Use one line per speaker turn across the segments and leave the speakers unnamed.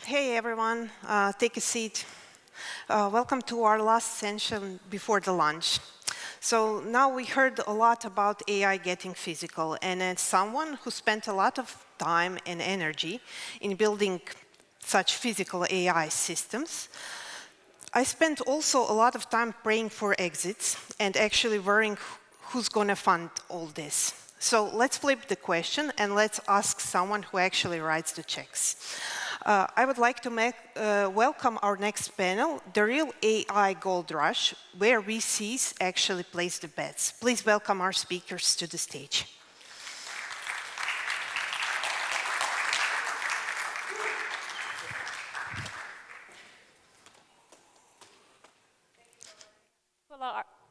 Hey everyone, take a seat. Welcome to our last session before the lunch. So now we heard a lot about AI getting physical, and as someone who spent a lot of time and energy in building such physical AI systems, I spent also a lot of time praying for exits and actually worrying who's going to fund all this. So let's flip the question and let's ask someone who actually writes the checks. I would like to welcome our next panel, the real AI gold rush, where VCs actually place the bets. Please welcome our speakers to the stage.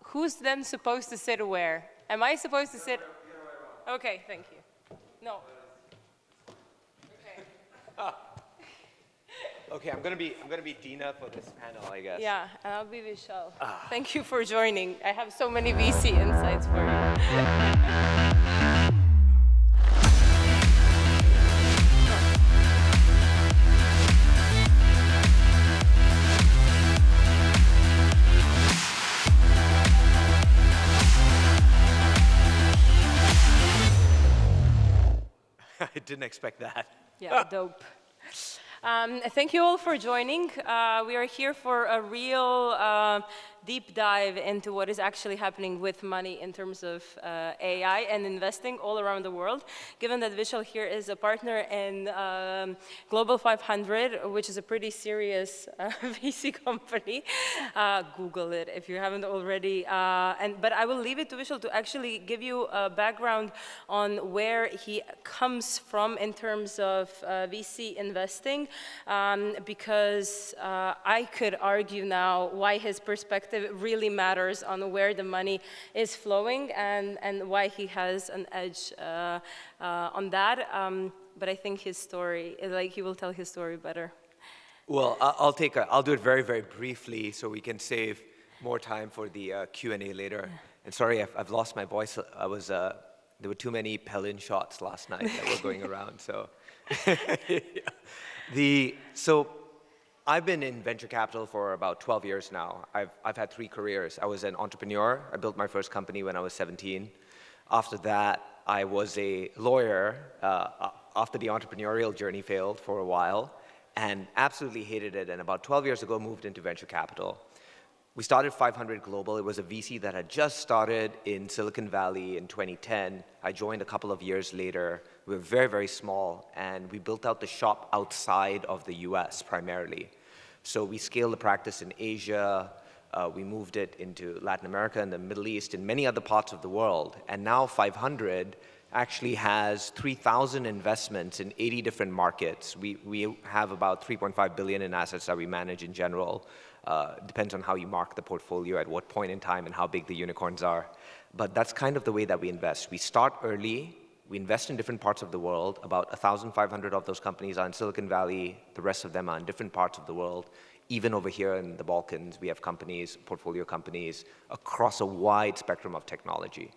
Who's then supposed to sit where? Am I supposed to sit? Okay, thank you. No.
Okay. Okay, I'm gonna be Dina for this panel, I guess.
Yeah, and I'll be Vishal. Thank you for joining. I have so many VC insights for you.
I didn't expect that.
Yeah, dope. Thank you all for joining. We are here for a real deep dive into what is actually happening with money in terms of AI and investing all around the world. Given that Vishal here is a partner in Global 500, which is a pretty serious VC company, Google it if you haven't already. But I will leave it to Vishal to actually give you a background on where he comes from in terms of VC investing. Because I could argue now why his perspective really matters on where the money is flowing and why he has an edge on that. But I think his story, he will tell his story better.
Well, I'll do it very, very briefly so we can save more time for the Q&A later. And sorry, I've lost my voice. There were too many Pelin shots last night that were going around, so. So I've been in venture capital for about 12 years now. I've had 3 careers. I was an entrepreneur. I built my first company when I was 17. After that, I was a lawyer after the entrepreneurial journey failed for a while and absolutely hated it. And about 12 years ago, moved into venture capital. We started 500 Global. It was a VC that had just started in Silicon Valley in 2010. I joined a couple of years later. We were very, very small, and we built out the shop outside of the US primarily. So we scaled the practice in Asia. We moved it into Latin America and the Middle East and many other parts of the world. And now 500 actually has 3,000 investments in 80 different markets. We have about 3.5 billion in assets that we manage in general. Depends on how you mark the portfolio, at what point in time, and how big the unicorns are. But that's kind of the way that we invest. We start early. We invest in different parts of the world. About 1,500 of those companies are in Silicon Valley. The rest of them are in different parts of the world. Even over here in the Balkans, we have companies, portfolio companies, across a wide spectrum of technology.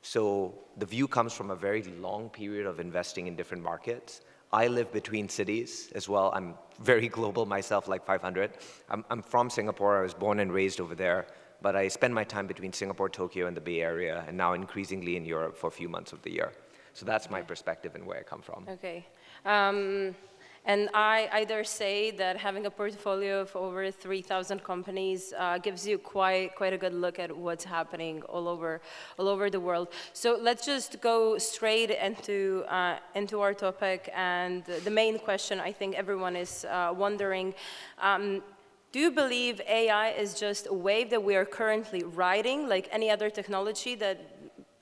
So the view comes from a very long period of investing in different markets. I live between cities as well. I'm very global myself, like 500. I'm from Singapore. I was born and raised over there. But I spend my time between Singapore, Tokyo, and the Bay Area, and now increasingly in Europe for a few months of the year. So that's my perspective and where I come from.
Okay. And I dare say that having a portfolio of over 3,000 companies gives you quite a good look at what's happening all over the world. So let's just go straight into our topic. And the main question I think everyone is wondering, do you believe AI is just a wave that we are currently riding, like any other technology that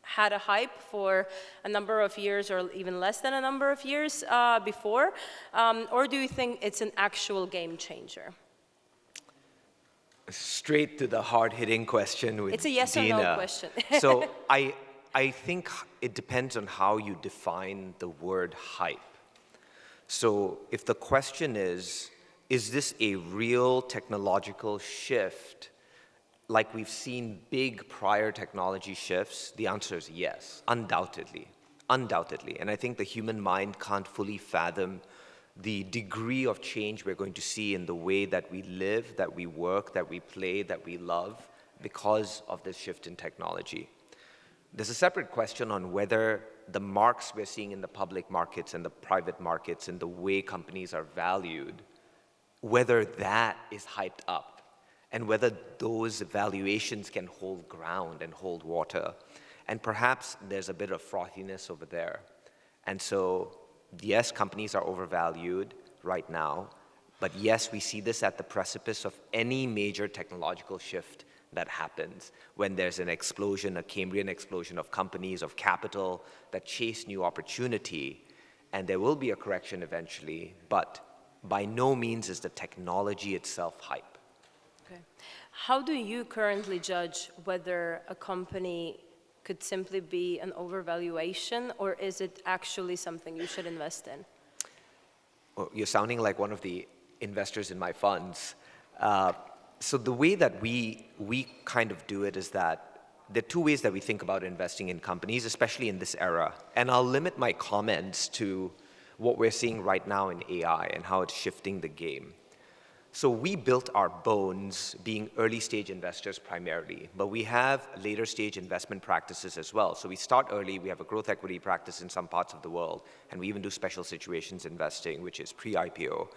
had a hype for a number of years or even less than a number of years before? Or do you think it's an actual game changer?
Straight to the hard-hitting question with
It's a yes
Dina.
or no question.
So I think it depends on how you define the word hype. So if the question is this a real technological shift like we've seen big prior technology shifts? The answer is yes, undoubtedly. And I think the human mind can't fully fathom the degree of change we're going to see in the way that we live, that we work, that we play, that we love because of this shift in technology. There's a separate question on whether the marks we're seeing in the public markets and the private markets and the way companies are valued, whether that is hyped up and whether those valuations can hold ground and hold water. And perhaps there's a bit of frothiness over there. And so, yes, companies are overvalued right now, but yes, we see this at the precipice of any major technological shift that happens when there's an explosion, a Cambrian explosion of companies, of capital that chase new opportunity. And there will be a correction eventually, but by no means is the technology itself hype.
Okay. How do you currently judge whether a company could simply be an overvaluation, or is it actually something you should invest in?
Well, you're sounding like one of the investors in my funds. So the way that we kind of do it is that there are two ways that we think about investing in companies, especially in this era. And I'll limit my comments to what we're seeing right now in AI and how it's shifting the game. So we built our bones being early stage investors primarily, but we have later stage investment practices as well. So we start early, we have a growth equity practice in some parts of the world, and we even do special situations investing, which is pre-IPO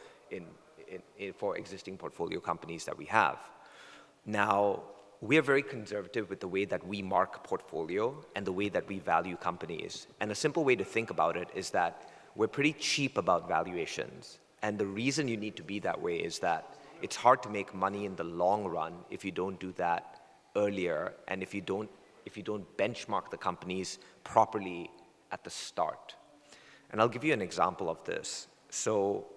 for existing portfolio companies that we have. Now, we are very conservative with the way that we mark portfolio and the way that we value companies. And a simple way to think about it is that we're pretty cheap about valuations. And the reason you need to be that way is that it's hard to make money in the long run if you don't do that earlier and if you don't benchmark the companies properly at the start. And I'll give you an example of this. So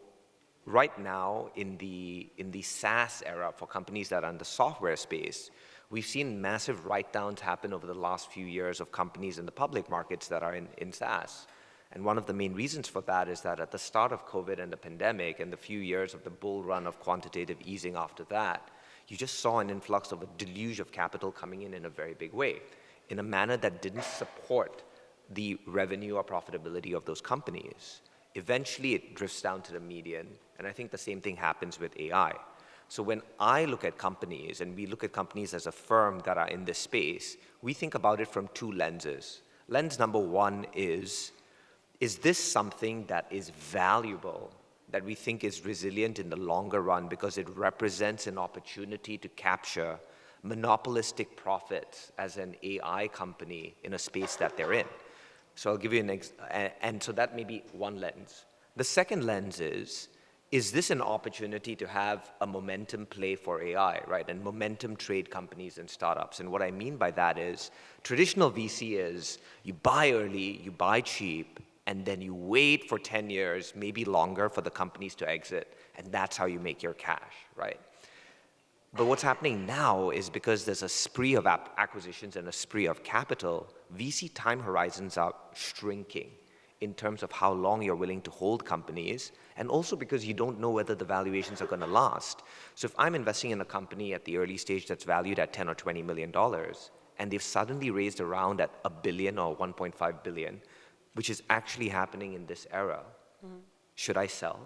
right now in the SaaS era for companies that are in the software space, we've seen massive write-downs happen over the last few years of companies in the public markets that are in SaaS. And one of the main reasons for that is that at the start of COVID and the pandemic and the few years of the bull run of quantitative easing after that, you just saw an influx of a deluge of capital coming in a very big way, in a manner that didn't support the revenue or profitability of those companies. Eventually, it drifts down to the median, and I think the same thing happens with AI. So when I look at companies, and we look at companies as a firm that are in this space, we think about it from two lenses. Lens number one is this something that is valuable, that we think is resilient in the longer run because it represents an opportunity to capture monopolistic profits as an AI company in a space that they're in? So I'll give you and so that may be one lens. The second lens is this an opportunity to have a momentum play for AI, right? And momentum trade companies and startups. And what I mean by that is traditional VC is you buy early, you buy cheap, and then you wait for 10 years, maybe longer, for the companies to exit. And that's how you make your cash, right? But what's happening now is because there's a spree of acquisitions and a spree of capital, VC time horizons are shrinking in terms of how long you're willing to hold companies, and also because you don't know whether the valuations are going to last. So if I'm investing in a company at the early stage that's valued at $10 or $20 million, and they've suddenly raised around at $1 billion or $1.5 billion, which is actually happening in this era, should I sell?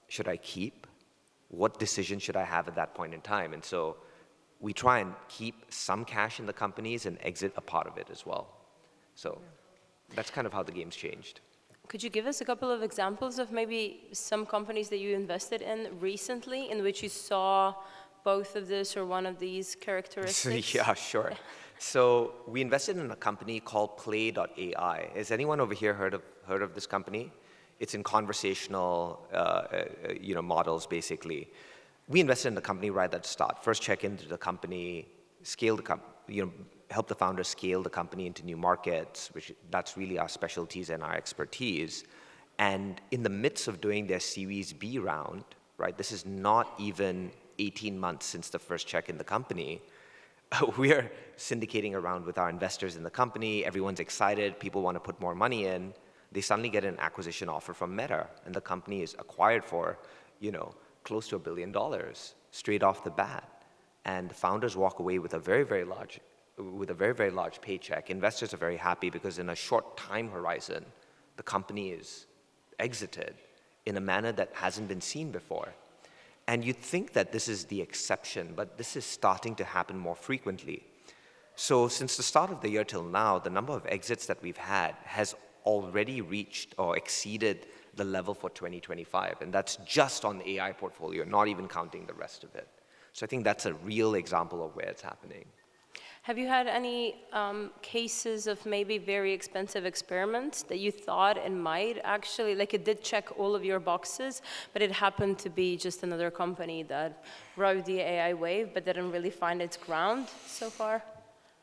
Should I keep? What decision should I have at that point in time? And so we try and keep some cash in the companies and exit a part of it as well. So that's kind of how the game's changed.
Could you give us a couple of examples of maybe some companies that you invested in recently in which you saw both of this or one of these characteristics?
Yeah, sure. So we invested in a company called Play.ai. Has anyone over here heard of this company? It's in conversational models, basically. We invested in the company right at the start. First check into the company, scale the company, help the founders scale the company into new markets, that's really our specialties and our expertise. And in the midst of doing their Series B round, right, this is not even 18 months since the first check in the company, we're syndicating around with our investors in the company. Everyone's excited. People want to put more money in. They suddenly get an acquisition offer from Meta, and the company is acquired for, close to $1 billion straight off the bat. And the founders walk away with a very, very large paycheck. Investors are very happy because in a short time horizon, the company is exited in a manner that hasn't been seen before. And you'd think that this is the exception, but this is starting to happen more frequently. So since the start of the year till now, the number of exits that we've had has already reached or exceeded the level for 2025. And that's just on the AI portfolio, not even counting the rest of it. So I think that's a real example of where it's happening.
Have you had any cases of maybe very expensive experiments that you thought it might actually, like it did check all of your boxes, but it happened to be just another company that rode the AI wave but didn't really find its ground so far?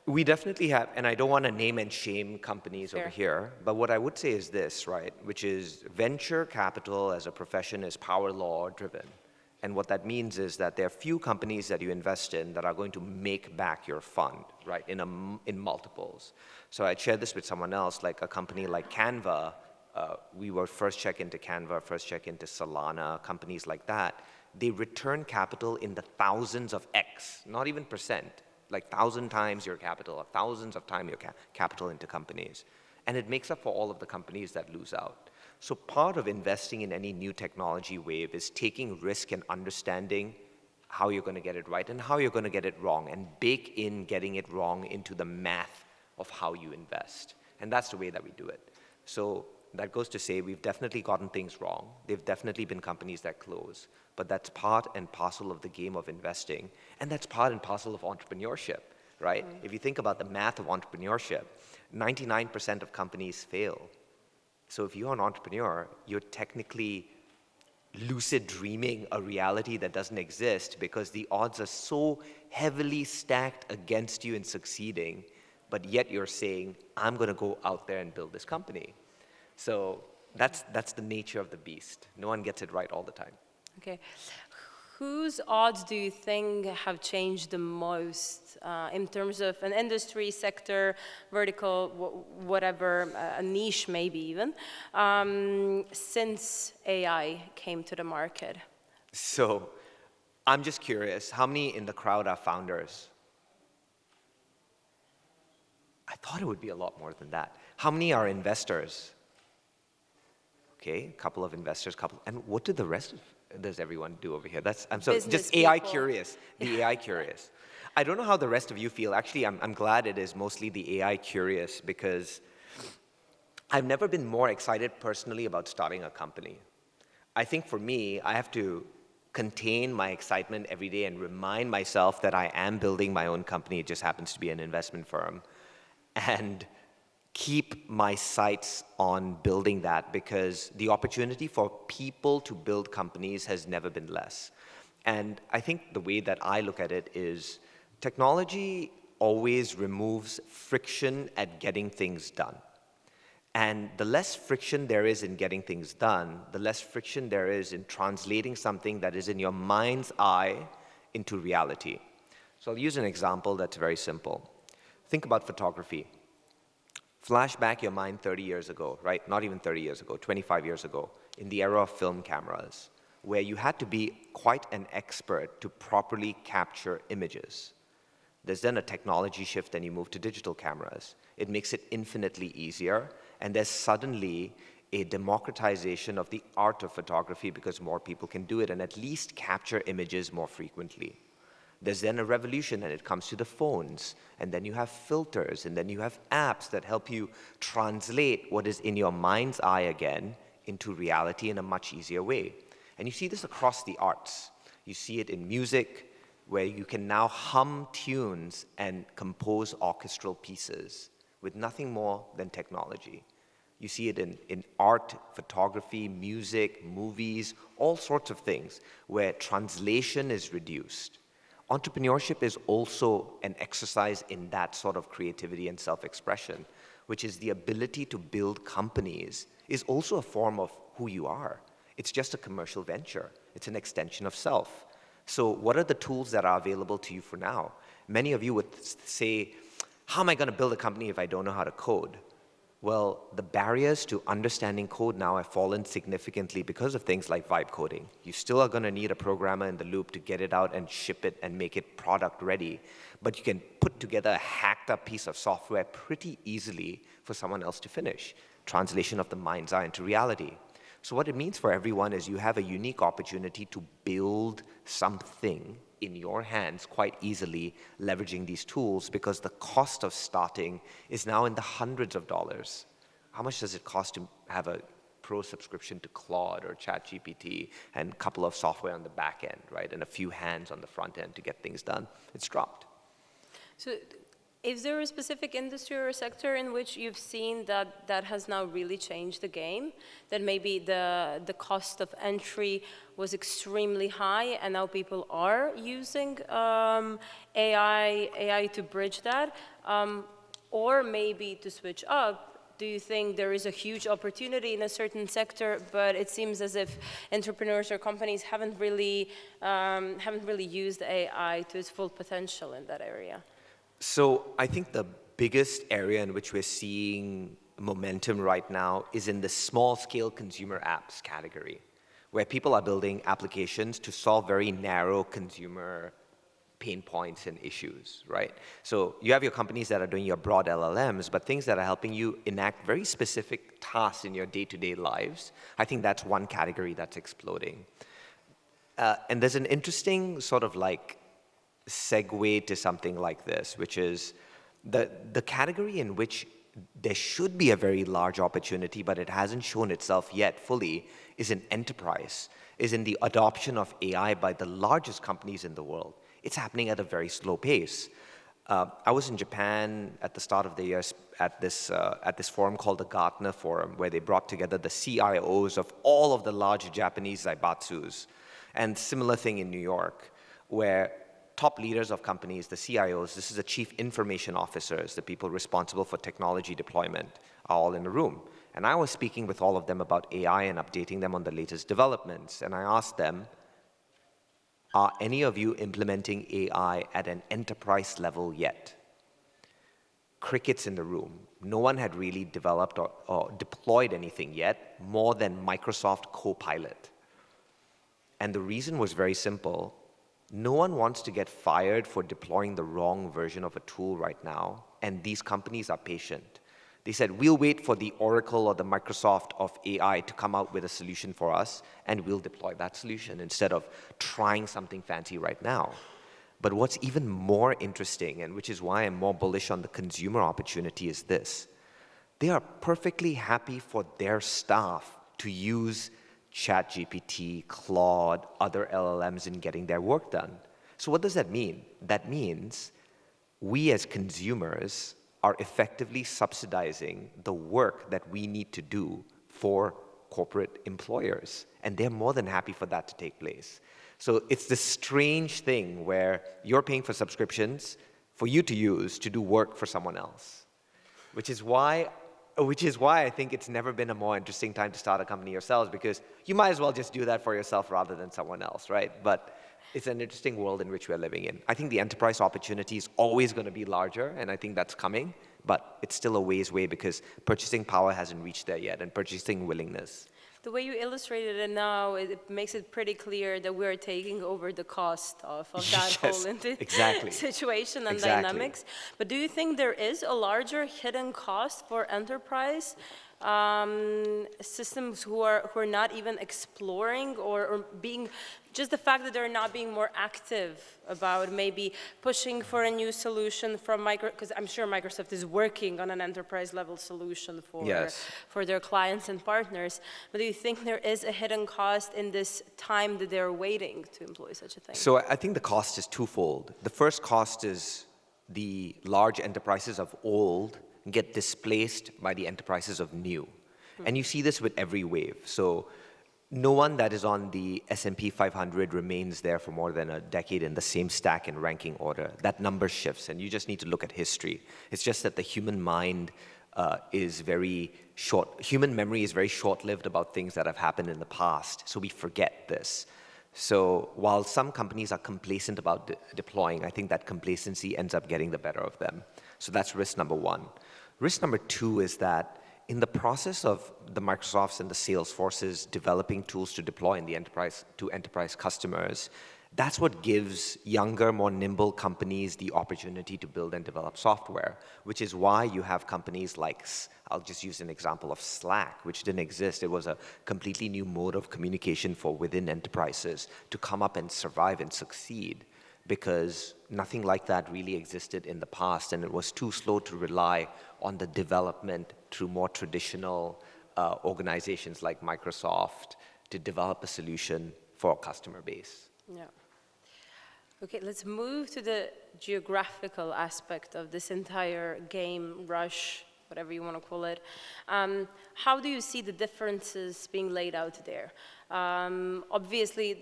We definitely have, and I don't want to name and shame companies
Fair.
over here, but what I would say is this, right, which is venture capital as a profession is power law driven. And what that means is that there are few companies that you invest in that are going to make back your fund, right, in multiples. So I shared this with someone else, like a company like Canva. We were first check into Canva, first check into Solana, companies like that. They return capital in the thousands of X, not even percent, like 1,000 times your capital, or thousands of times your capital into companies. And it makes up for all of the companies that lose out. So part of investing in any new technology wave is taking risk and understanding how you're going to get it right and how you're going to get it wrong, and bake in getting it wrong into the math of how you invest. And that's the way that we do it. So that goes to say we've definitely gotten things wrong. There've definitely been companies that close, but that's part and parcel of the game of investing, and that's part and parcel of entrepreneurship, right? If you think about the math of entrepreneurship, 99% of companies fail. So if you're an entrepreneur, you're technically lucid dreaming a reality that doesn't exist because the odds are so heavily stacked against you in succeeding, but yet you're saying, I'm going to go out there and build this company. So that's the nature of the beast. No one gets it right all the time.
Okay. Whose odds do you think have changed the most in terms of an industry, sector, vertical, whatever, a niche maybe even, since AI came to the market?
So I'm just curious, how many in the crowd are founders? I thought it would be a lot more than that. How many are investors? Okay, a couple of investors, and what do the rest does everyone do over here? I'm so
Business
just AI
people.
curious, the AI curious. I don't know how the rest of you feel. Actually, I'm glad it is mostly the AI curious because I've never been more excited personally about starting a company. I think for me, I have to contain my excitement every day and remind myself that I am building my own company. It just happens to be an investment firm. And keep my sights on building that because the opportunity for people to build companies has never been less. And I think the way that I look at it is technology always removes friction at getting things done. And the less friction there is in getting things done, the less friction there is in translating something that is in your mind's eye into reality. So I'll use an example that's very simple. Think about photography. Flash back your mind 30 years ago, right? Not even 30 years ago, 25 years ago, in the era of film cameras, where you had to be quite an expert to properly capture images. There's then a technology shift and you move to digital cameras. It makes it infinitely easier, and there's suddenly a democratization of the art of photography because more people can do it and at least capture images more frequently. There's then a revolution and it comes to the phones, and then you have filters, and then you have apps that help you translate what is in your mind's eye again into reality in a much easier way. And you see this across the arts. You see it in music, where you can now hum tunes and compose orchestral pieces with nothing more than technology. You see it in art, photography, music, movies, all sorts of things, where translation is reduced. Entrepreneurship is also an exercise in that sort of creativity and self-expression, which is the ability to build companies is also a form of who you are. It's just a commercial venture. It's an extension of self. So what are the tools that are available to you for now? Many of you would say, how am I going to build a company if I don't know how to code? Well, the barriers to understanding code now have fallen significantly because of things like vibe coding. You still are going to need a programmer in the loop to get it out and ship it and make it product ready. But you can put together a hacked up piece of software pretty easily for someone else to finish. Translation of the mind's eye into reality. So what it means for everyone is you have a unique opportunity to build something in your hands quite easily, leveraging these tools, because the cost of starting is now in the hundreds of dollars. How much does it cost to have a pro subscription to Claude or ChatGPT and a couple of software on the back end, right? And a few hands on the front end to get things done? It's dropped.
So is there a specific industry or sector in which you've seen that that has now really changed the game? That maybe the cost of entry was extremely high and now people are using AI to bridge that? Or maybe to switch up, do you think there is a huge opportunity in a certain sector, but it seems as if entrepreneurs or companies haven't really used AI to its full potential in that area?
So I think the biggest area in which we're seeing momentum right now is in the small-scale consumer apps category, where people are building applications to solve very narrow consumer pain points and issues, right? So you have your companies that are doing your broad LLMs, but things that are helping you enact very specific tasks in your day-to-day lives. I think that's one category that's exploding. And there's an interesting sort of like segue to something like this, which is the category in which there should be a very large opportunity, but it hasn't shown itself yet fully, is in enterprise, is in the adoption of AI by the largest companies in the world. It's happening at a very slow pace. I was in Japan at the start of the year at this forum called the Gartner Forum, where they brought together the CIOs of all of the large Japanese zaibatsus. And similar thing in New York, where top leaders of companies, the CIOs, this is the chief information officers, the people responsible for technology deployment, are all in the room. And I was speaking with all of them about AI and updating them on the latest developments. And I asked them, are any of you implementing AI at an enterprise level yet? Crickets in the room. No one had really developed or deployed anything yet, more than Microsoft Copilot. And the reason was very simple. No one wants to get fired for deploying the wrong version of a tool right now, and these companies are patient. They said, we'll wait for the Oracle or the Microsoft of AI to come out with a solution for us, and we'll deploy that solution instead of trying something fancy right now. But what's even more interesting, and which is why I'm more bullish on the consumer opportunity, is this. They are perfectly happy for their staff to use ChatGPT, Claude, other LLMs in getting their work done. So what does that mean? That means we as consumers are effectively subsidizing the work that we need to do for corporate employers. And they're more than happy for that to take place. So it's this strange thing where you're paying for subscriptions for you to use to do work for someone else, which is why I think it's never been a more interesting time to start a company yourselves, because you might as well just do that for yourself rather than someone else, right? But it's an interesting world in which we're living in. I think the enterprise opportunity is always going to be larger, and I think that's coming, but it's still a ways away because purchasing power hasn't reached there yet, and purchasing willingness.
The way you illustrated it now, it makes it pretty clear that we're taking over the cost of that whole situation and dynamics. But do you think there is a larger hidden cost for enterprise systems who are not even exploring or being, just the fact that they're not being more active about maybe pushing for a new solution from because I'm sure Microsoft is working on an enterprise level solution for their clients and partners. But do you think there is a hidden cost in this time that they're waiting to employ such a thing?
So I think the cost is twofold. The first cost is the large enterprises of old get displaced by the enterprises of new. And you see this with every wave. So no one that is on the S&P 500 remains there for more than a decade in the same stack and ranking order. That number shifts, and you just need to look at history. It's just that the human mind is very short. Human memory is very short-lived about things that have happened in the past, so we forget this. So while some companies are complacent about deploying, I think that complacency ends up getting the better of them. So that's risk number one. Risk number two is that in the process of the Microsofts and the Salesforces developing tools to deploy in the enterprise to enterprise customers, That's what gives younger, more nimble companies the opportunity to build and develop software, which is why you have companies like, I'll just use an example of Slack, which didn't exist. It was a completely new mode of communication for within enterprises to come up and survive and succeed, because nothing like that really existed in the past, and it was too slow to rely on the development through more traditional organizations like Microsoft to develop a solution for a customer base.
Yeah. Okay, let's move to the geographical aspect of this entire game, rush, whatever you want to call it. How do you see the differences being laid out there? Obviously,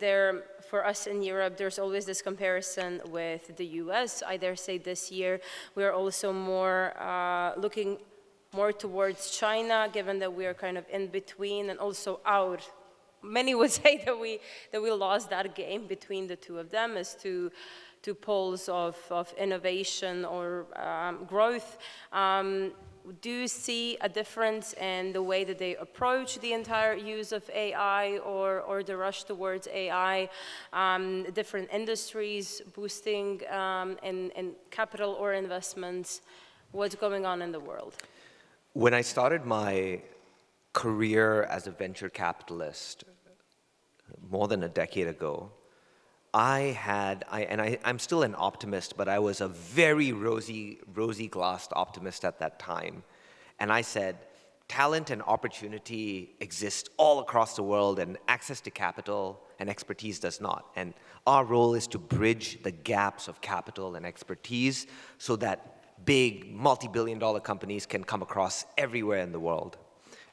for us in Europe, there's always this comparison with the US. I dare say this year, we are also more looking more towards China, given that we are kind of in between and also out. Many would say that we lost that game between the two of them as two poles of innovation or growth. Do you see a difference in the way that they approach the entire use of AI or the rush towards AI, different industries boosting in capital or investments? What's going on in the world?
When I started my career as a venture capitalist more than a decade ago, I'm still an optimist, but I was a very rosy-glassed optimist at that time. And I said, talent and opportunity exist all across the world, and access to capital and expertise does not. And our role is to bridge the gaps of capital and expertise so that big multi-billion-dollar companies can come across everywhere in the world.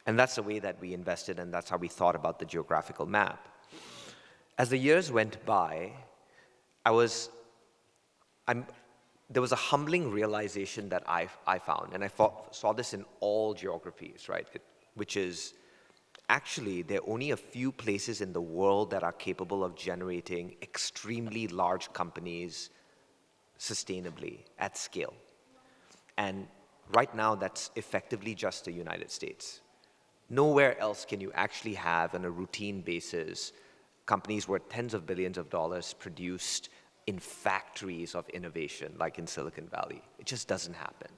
And that's the way that we invested, and that's how we thought about the geographical map. As the years went by, there was a humbling realization that I found, and I saw this in all geographies, right? Which is, actually, there are only a few places in the world that are capable of generating extremely large companies sustainably at scale. And right now, that's effectively just the United States. Nowhere else can you actually have, on a routine basis, companies worth tens of billions of dollars produced in factories of innovation, like in Silicon Valley. It just doesn't happen.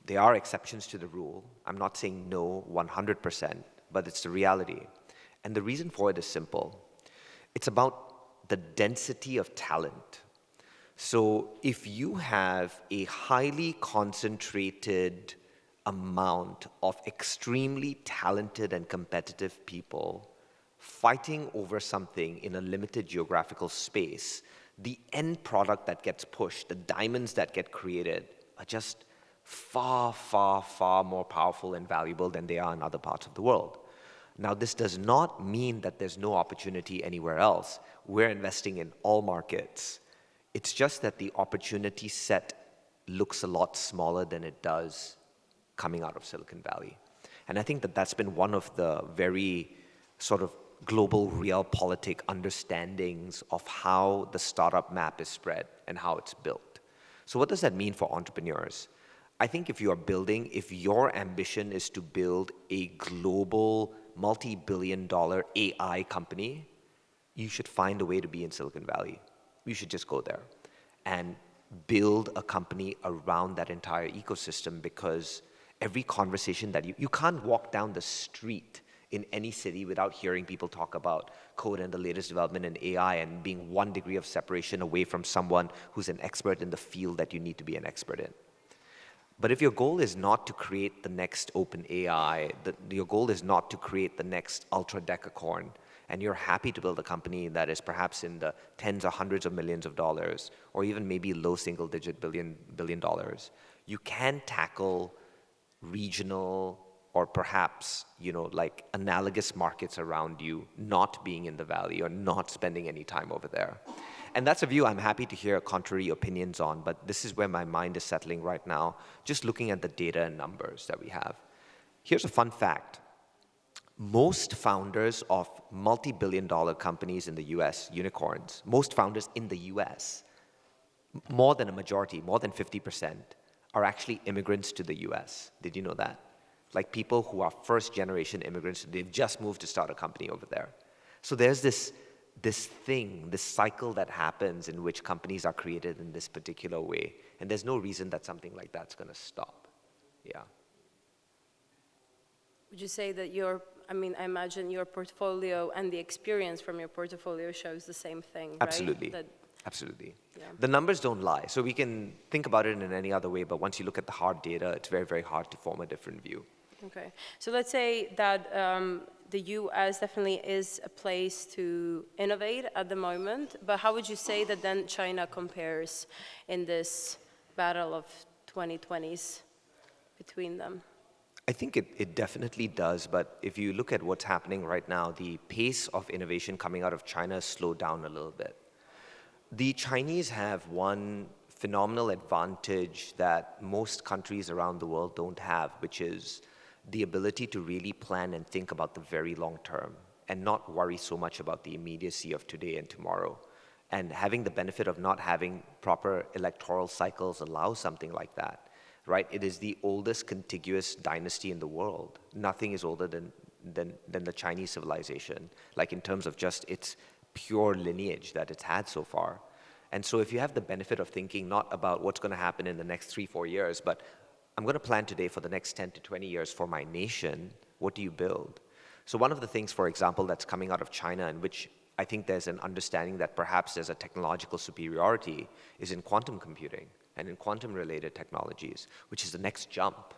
There are exceptions to the rule. I'm not saying no 100%, but it's the reality. And the reason for it is simple. It's about the density of talent. So if you have a highly concentrated amount of extremely talented and competitive people fighting over something in a limited geographical space, the end product that gets pushed, the diamonds that get created, are just far, far, far more powerful and valuable than they are in other parts of the world. Now, this does not mean that there's no opportunity anywhere else. We're investing in all markets. It's just that the opportunity set looks a lot smaller than it does coming out of Silicon Valley. And I think that that's been one of the very sort of global realpolitik understandings of how the startup map is spread and how it's built. So what does that mean for entrepreneurs? I think if your ambition is to build a global multi-billion-dollar AI company, you should find a way to be in Silicon Valley. You should just go there and build a company around that entire ecosystem, because every conversation that you can't walk down the street in any city without hearing people talk about code and the latest development in AI and being 1 degree of separation away from someone who's an expert in the field that you need to be an expert in. But if your goal is not to create the next OpenAI, your goal is not to create the next ultra decacorn, and you're happy to build a company that is perhaps in the tens or hundreds of millions of dollars, or even maybe low single-digit billion dollars, you can tackle regional or perhaps, like analogous markets around you, not being in the valley or not spending any time over there. And that's a view I'm happy to hear contrary opinions on, but this is where my mind is settling right now, just looking at the data and numbers that we have. Here's a fun fact. Most founders of multi-billion-dollar companies in the US, unicorns, most founders in the US, more than a majority, more than 50%, are actually immigrants to the US. Did you know that? Like people who are first-generation immigrants, they've just moved to start a company over there. So there's this this thing, this cycle that happens in which companies are created in this particular way. And there's no reason that something like that's going to stop. Yeah.
Would you say that I imagine your portfolio and the experience from your portfolio shows the same thing, right?
Absolutely.
That,
Absolutely.
yeah.
The numbers don't lie. So we can think about it in any other way, but once you look at the hard data, it's very, very hard to form a different view.
Okay. So let's say that the US definitely is a place to innovate at the moment, but how would you say that then China compares in this battle of 2020s between them?
I think it definitely does, but if you look at what's happening right now, the pace of innovation coming out of China has slowed down a little bit. The Chinese have one phenomenal advantage that most countries around the world don't have, which is the ability to really plan and think about the very long term and not worry so much about the immediacy of today and tomorrow. And having the benefit of not having proper electoral cycles allows something like that, right? It is the oldest contiguous dynasty in the world. Nothing is older than the Chinese civilization, like in terms of just its pure lineage that it's had so far. And so if you have the benefit of thinking not about what's going to happen in the next 3-4 years, but I'm going to plan today for the next 10 to 20 years for my nation, what do you build? So one of the things, for example, that's coming out of China, in which I think there's an understanding that perhaps there's a technological superiority, is in quantum computing and in quantum-related technologies, which is the next jump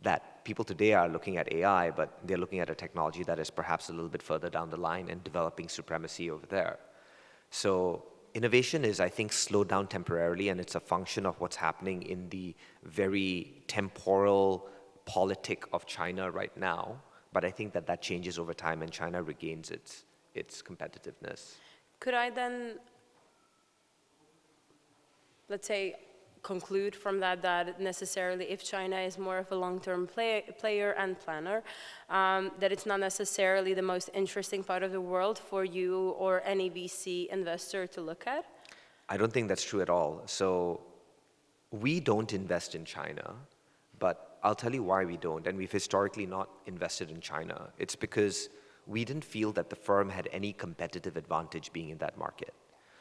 that people today are looking at AI, but they're looking at a technology that is perhaps a little bit further down the line and developing supremacy over there. So innovation is, I think, slowed down temporarily, and it's a function of what's happening in the very temporal politic of China right now. But I think that changes over time, and China regains its competitiveness.
Could I then, let's say, conclude from that necessarily if China is more of a long-term player and planner, that it's not necessarily the most interesting part of the world for you or any VC investor to look at?
I don't think that's true at all. So we don't invest in China, but I'll tell you why we don't. And we've historically not invested in China. It's because we didn't feel that the firm had any competitive advantage being in that market.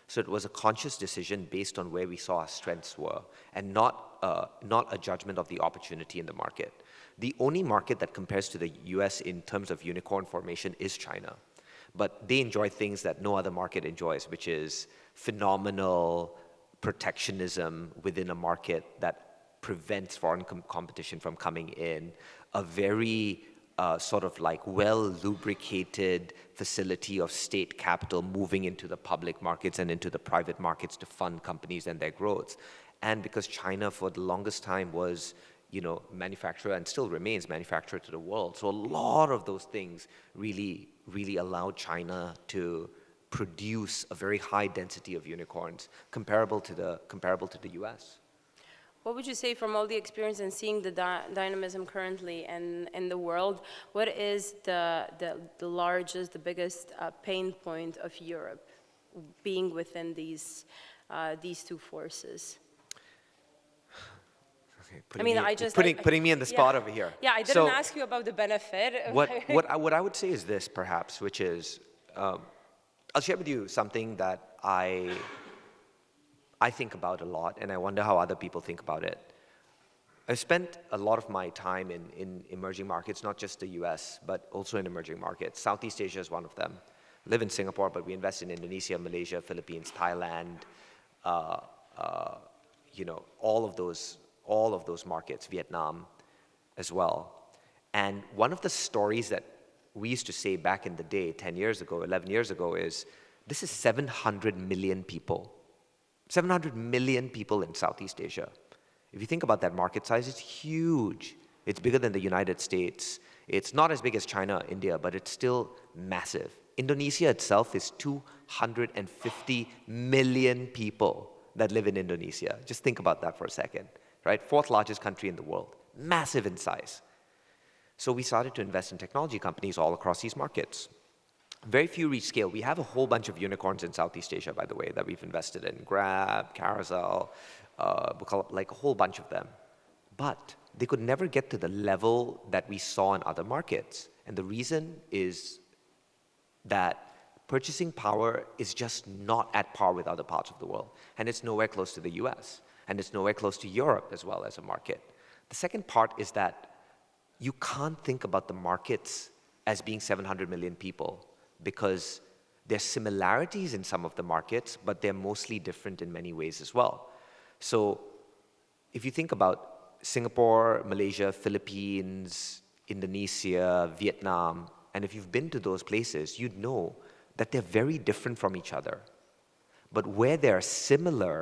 So it was a conscious decision based on where we saw our strengths were, and not a judgment of the opportunity in the market. The only market that compares to the US in terms of unicorn formation is China. But they enjoy things that no other market enjoys, which is phenomenal protectionism within a market that prevents foreign competition from coming in, a very sort of like well-lubricated facility of state capital moving into the public markets and into the private markets to fund companies and their growth. And because China for the longest time was, manufacturer and still remains manufacturer to the world. So a lot of those things really, really allowed China to produce a very high density of unicorns comparable to the US.
What would you say from all the experience and seeing the dynamism currently in the world, what is the largest, the biggest pain point of Europe being within these two forces?
Okay, putting me in the spot over here.
Yeah, I didn't ask you about the benefit.
What I would say is this, perhaps, which is, I'll share with you something that I think about a lot, and I wonder how other people think about it. I've spent a lot of my time in emerging markets, not just the US, but also in emerging markets. Southeast Asia is one of them. I live in Singapore, but we invest in Indonesia, Malaysia, Philippines, Thailand, all of those markets, Vietnam as well. And one of the stories that we used to say back in the day, 10 years ago, 11 years ago, is this is 700 million people. 700 million people in Southeast Asia. If you think about that market size, it's huge. It's bigger than the United States. It's not as big as China, India, but it's still massive. Indonesia itself is 250 million people that live in Indonesia. Just think about that for a second, right? Fourth largest country in the world, massive in size. So we started to invest in technology companies all across these markets. Very few reach scale. We have a whole bunch of unicorns in Southeast Asia, by the way, that we've invested in. Grab, Carousel, like a whole bunch of them. But they could never get to the level that we saw in other markets. And the reason is that purchasing power is just not at par with other parts of the world. And it's nowhere close to the US. And it's nowhere close to Europe as well as a market. The second part is that you can't think about the markets as being 700 million people because there's similarities in some of the markets, but they're mostly different in many ways as well. So if you think about Singapore, Malaysia, Philippines, Indonesia, Vietnam, and if you've been to those places, you'd know that they're very different from each other. But where they're similar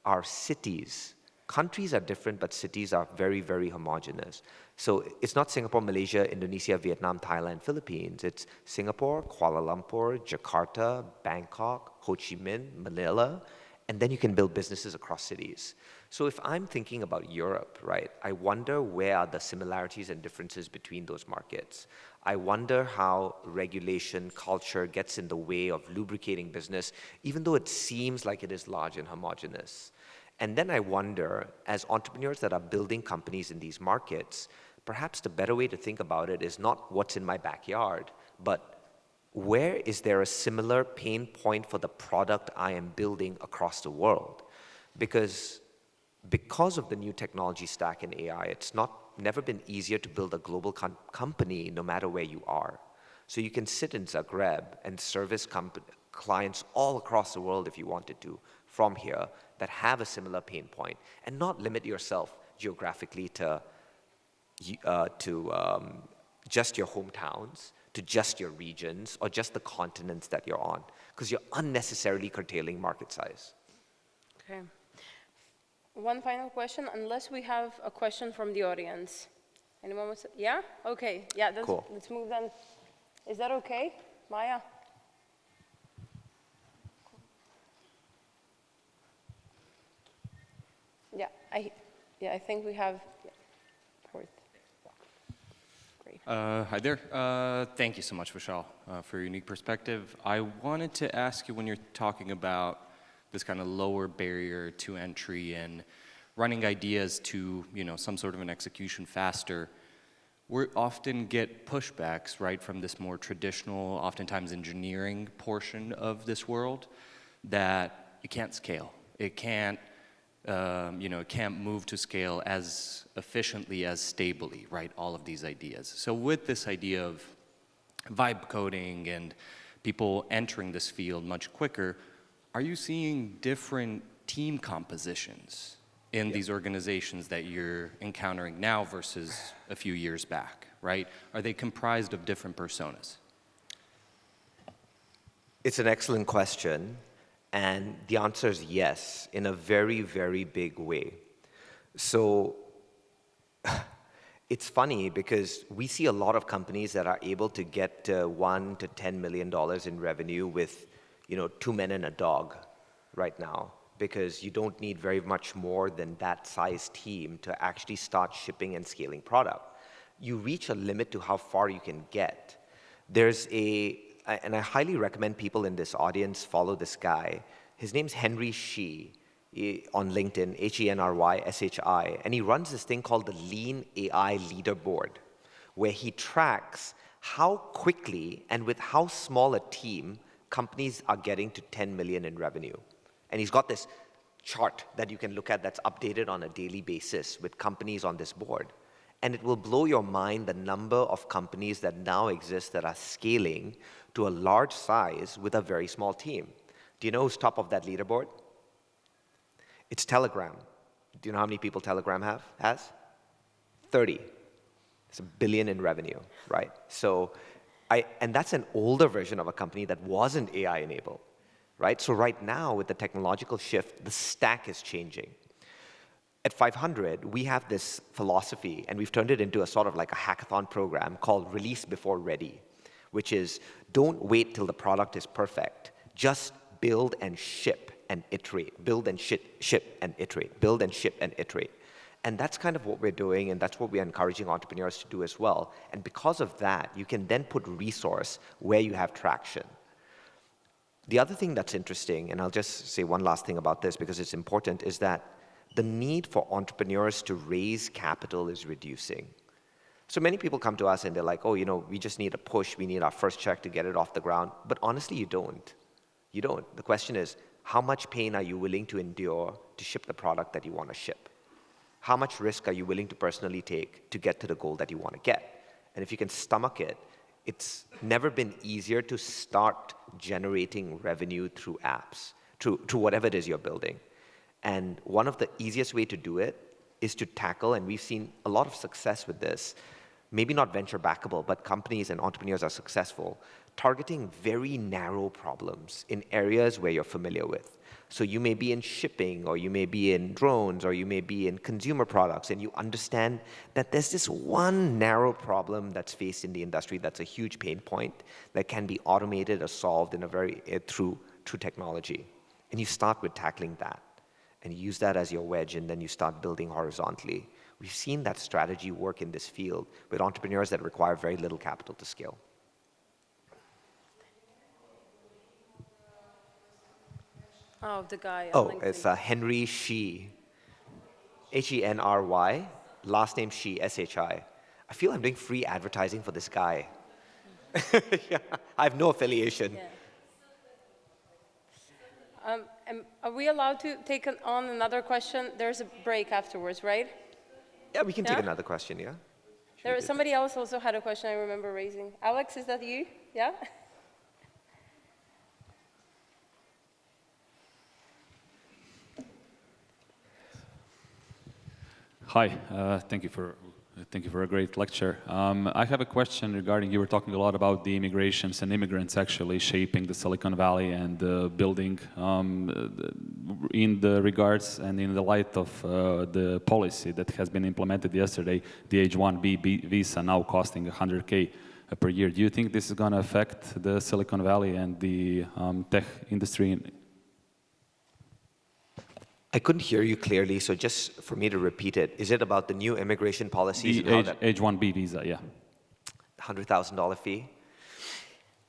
are cities. Countries are different, but cities are very, very homogeneous. So it's not Singapore, Malaysia, Indonesia, Vietnam, Thailand, Philippines. It's Singapore, Kuala Lumpur, Jakarta, Bangkok, Ho Chi Minh, Manila, and then you can build businesses across cities. So if I'm thinking about Europe, right, I wonder where are the similarities and differences between those markets. I wonder how regulation, culture gets in the way of lubricating business, even though it seems like it is large and homogeneous. And then I wonder, as entrepreneurs that are building companies in these markets, perhaps the better way to think about it is not what's in my backyard, but where is there a similar pain point for the product I am building across the world? Because of the new technology stack in AI, it's never been easier to build a global company no matter where you are. So you can sit in Zagreb and service clients all across the world if you wanted to from here that have a similar pain point and not limit yourself geographically to just your hometowns, to just your regions, or just the continents that you're on, because you're unnecessarily curtailing market size.
Okay. One final question, unless we have a question from the audience. Anyone wants to? Yeah? Okay. Yeah,
Cool.
Let's move then. Is that okay, Maya? Yeah, I think we have. Yeah. Great.
Hi there. Thank you so much, Vishal, for your unique perspective. I wanted to ask you, when you're talking about this kind of lower barrier to entry and running ideas to, some sort of an execution faster, we often get pushbacks, right, from this more traditional, oftentimes engineering portion of this world, that it can't scale. It can't it can't move to scale as efficiently, as stably, right? All of these ideas. So with this idea of vibe coding and people entering this field much quicker, are you seeing different team compositions in these organizations that you're encountering now versus a few years back, right? Are they comprised of different personas?
It's an excellent question. And the answer is yes, in a very, very big way. So it's funny because we see a lot of companies that are able to get $1 to $10 million in revenue with, 2 men and a dog right now, because you don't need very much more than that size team to actually start shipping and scaling product. You reach a limit to how far you can get. And I highly recommend people in this audience follow this guy. His name's Henry Shi on LinkedIn, HenryShi, and he runs this thing called the Lean AI Leaderboard, where he tracks how quickly and with how small a team companies are getting to 10 million in revenue. And he's got this chart that you can look at that's updated on a daily basis with companies on this board. And it will blow your mind the number of companies that now exist that are scaling to a large size with a very small team. Do you know who's top of that leaderboard? It's Telegram. Do you know how many people Telegram has? 30. It's $1 billion in revenue, right? And that's an older version of a company that wasn't AI enabled, right? So right now, with the technological shift, the stack is changing. At 500, we have this philosophy, and we've turned it into a sort of like a hackathon program called Release Before Ready, which is don't wait till the product is perfect. Just build and ship and iterate. Build and ship and iterate. Build and ship and iterate. And that's kind of what we're doing, and that's what we're encouraging entrepreneurs to do as well. And because of that, you can then put resource where you have traction. The other thing that's interesting, and I'll just say one last thing about this because it's important, is that the need for entrepreneurs to raise capital is reducing. So many people come to us and they're like, oh, we just need a push. We need our first check to get it off the ground. But honestly, you don't. You don't. The question is, how much pain are you willing to endure to ship the product that you want to ship? How much risk are you willing to personally take to get to the goal that you want to get? And if you can stomach it, it's never been easier to start generating revenue through apps, through whatever it is you're building. And one of the easiest way to do it is to tackle, and we've seen a lot of success with this, maybe not venture backable, but companies and entrepreneurs are successful, targeting very narrow problems in areas where you're familiar with. So you may be in shipping, or you may be in drones, or you may be in consumer products, and you understand that there's this one narrow problem that's faced in the industry that's a huge pain point that can be automated or solved in a through technology. And you start with tackling that, and you use that as your wedge, and then you start building horizontally. We've seen that strategy work in this field with entrepreneurs that require very little capital to scale.
Oh, the guy on
Oh,
LinkedIn.
it's Henry Shi, Henry, last name Shi, S-H-I. I feel I'm doing free advertising for this guy. Yeah, I have no affiliation.
Yeah. Are we allowed to take on another question? There's a break afterwards, right?
Yeah, we can take
Yeah?
another question, yeah?
Somebody else also had a question I remember raising. Alex, is that you? Yeah?
Hi, thank you for a great lecture. I have a question regarding, you were talking a lot about the immigrations and immigrants actually shaping the Silicon Valley and building in the regards and in the light of the policy that has been implemented yesterday, the H-1B visa now costing $100K per year. Do you think this is going to affect the Silicon Valley and the tech industry?
I couldn't hear you clearly, so just for me to repeat it, is it about the new immigration policies and how
The
that
H-1B visa, yeah.
$100,000 fee?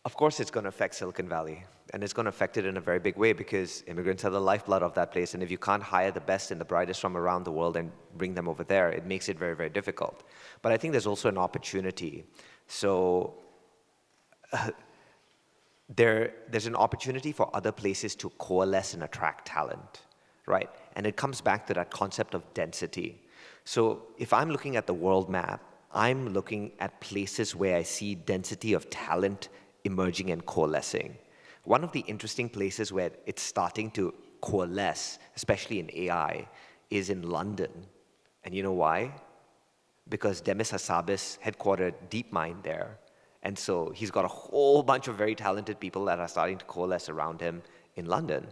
Of course it's going to affect Silicon Valley, and it's going to affect it in a very big way because immigrants are the lifeblood of that place, and if you can't hire the best and the brightest from around the world and bring them over there, it makes it very, very difficult. But I think there's also an opportunity. So there's an opportunity for other places to coalesce and attract talent. Right? And it comes back to that concept of density. So if I'm looking at the world map, I'm looking at places where I see density of talent emerging and coalescing. One of the interesting places where it's starting to coalesce, especially in AI, is in London. And you know why? Because Demis Hassabis headquartered DeepMind there. And so he's got a whole bunch of very talented people that are starting to coalesce around him in London.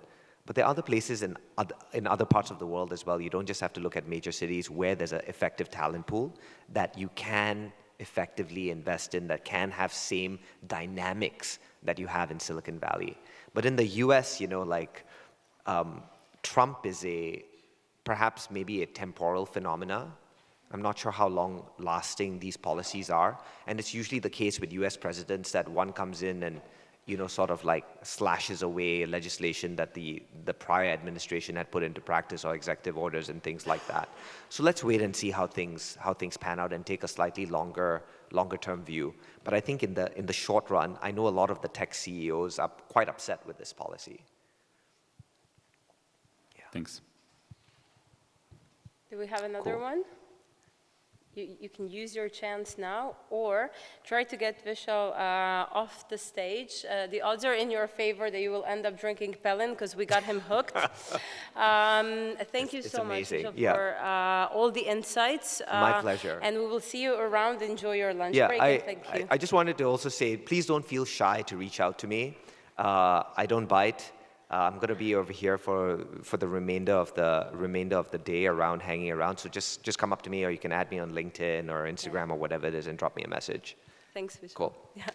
But there are other places in other parts of the world as well. You don't just have to look at major cities where there's an effective talent pool that you can effectively invest in, that can have same dynamics that you have in Silicon Valley. But in the US, Trump is perhaps maybe a temporal phenomena. I'm not sure how long lasting these policies are. And it's usually the case with US presidents that one comes in and sort of like slashes away legislation that the prior administration had put into practice, or executive orders and things like that. So let's wait and see how things pan out and take a slightly longer term view. But I think in the short run, I know a lot of the tech CEOs are quite upset with this policy.
Yeah. Thanks.
Do we have another
Cool.
one? You can use your chance now, or try to get Vishal off the stage. The odds are in your favor that you will end up drinking Pelin because we got him hooked. Thank you
It's
so much,
amazing.
Vishal,
Yeah.
for all the insights.
My pleasure.
And we will see you around. Enjoy your lunch
Yeah,
break. And thank you.
I just wanted to also say, please don't feel shy to reach out to me. I don't bite. I'm going to be over here for the remainder of the day around, hanging around. So just come up to me, or you can add me on LinkedIn or Instagram or whatever it is and drop me a message.
Thanks, Vishal.
Cool.
Yeah.